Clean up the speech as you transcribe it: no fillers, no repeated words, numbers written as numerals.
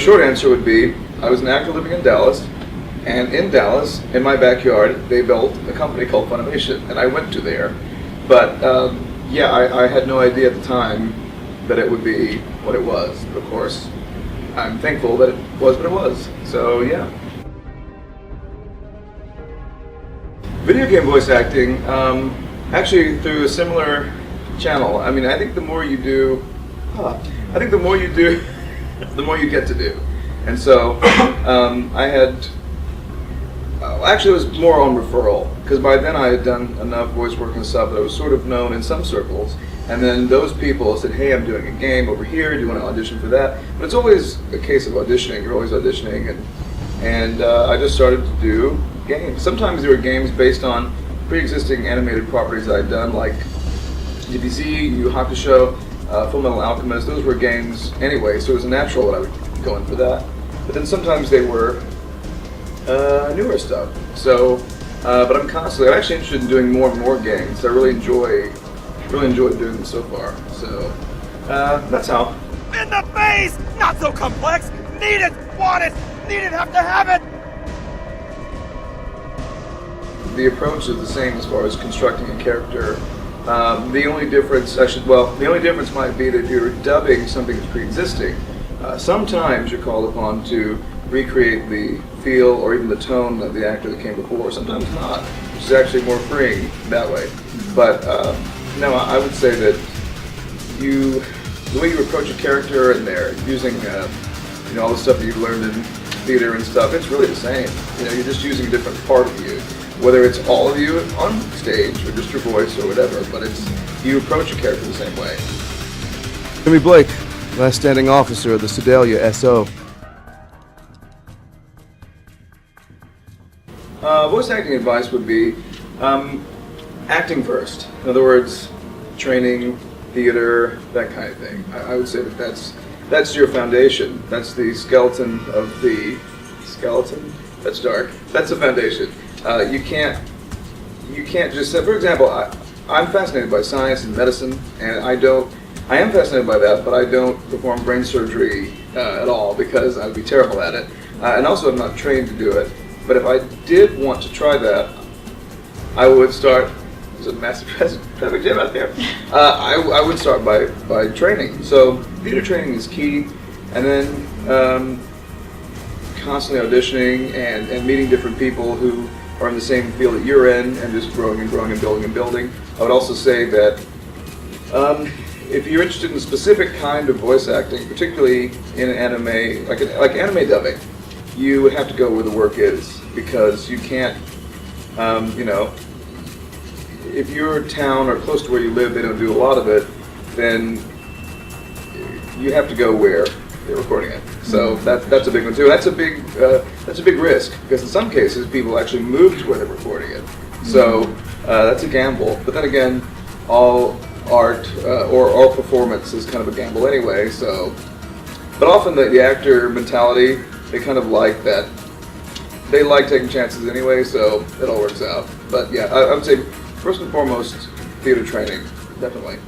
short answer would be, I was an actor living in Dallas, and in Dallas, in my backyard, they built a company called Funimation, and I went to there. But yeah, I had no idea at the time that it would be what it was. But of course, I'm thankful that it was what it was. So yeah. Video game voice acting, actually through a similar channel. I mean, I think the more you do, the more you get to do. And so I had, actually it was more on referral, because by then I had done enough voice work and stuff that I was sort of known in some circles. And then those people said, hey, I'm doing a game over here, do you want to audition for that? But it's always a case of auditioning, you're always auditioning, and I just started to do games. Sometimes there were games based on pre-existing animated properties that I'd done, like DBZ, Yu Yu Hakusho, Fullmetal Alchemist. Those were games anyway, so it was natural that I would go in for that. But then sometimes they were newer stuff. So, but I'm actually interested in doing more and more games. I really enjoyed doing them so far. So that's how. In the face! Not so complex! Need it! Want it! Need it! Have to have it! The approach is the same as far as constructing a character. The only difference, the only difference might be that if you're dubbing something that's pre-existing, sometimes you're called upon to recreate the feel or even the tone of the actor that came before. Sometimes not, which is actually more freeing that way. But no, I would say that the way you approach a character and they're using all the stuff that you've learned in theater and stuff, it's really the same. You're just using a different part of you. Whether it's all of you on stage or just your voice or whatever, but you approach a character the same way. Jimmy Blake, last standing officer of the Sedalia SO. Voice acting advice would be acting first. In other words, training, theater, that kind of thing. I would say that's your foundation. That's the skeleton of the skeleton. That's dark. That's the foundation. You can't just say, for example, I'm fascinated by science and medicine, and I am fascinated by that, but I don't perform brain surgery at all because I would be terrible at it. And also I'm not trained to do it. But if I did want to try that, I would start, there's a massive traffic jam out there. I would start by training. So theater training is key, and then constantly auditioning and meeting different people who are in the same field that you're in, and just growing and growing and building and building. I would also say that if you're interested in a specific kind of voice acting, particularly in an anime, like anime dubbing, you would have to go where the work is, because you can't, if your town or close to where you live, they don't do a lot of it, then you have to go where they're recording it. So that's a big one too. That's a big risk, because in some cases people actually move to where they're recording it. So that's a gamble. But then again, all art or all performance is kind of a gamble anyway. So, but often the actor mentality, they kind of like that. They like taking chances anyway, so it all works out. But yeah, I would say first and foremost, theater training, definitely.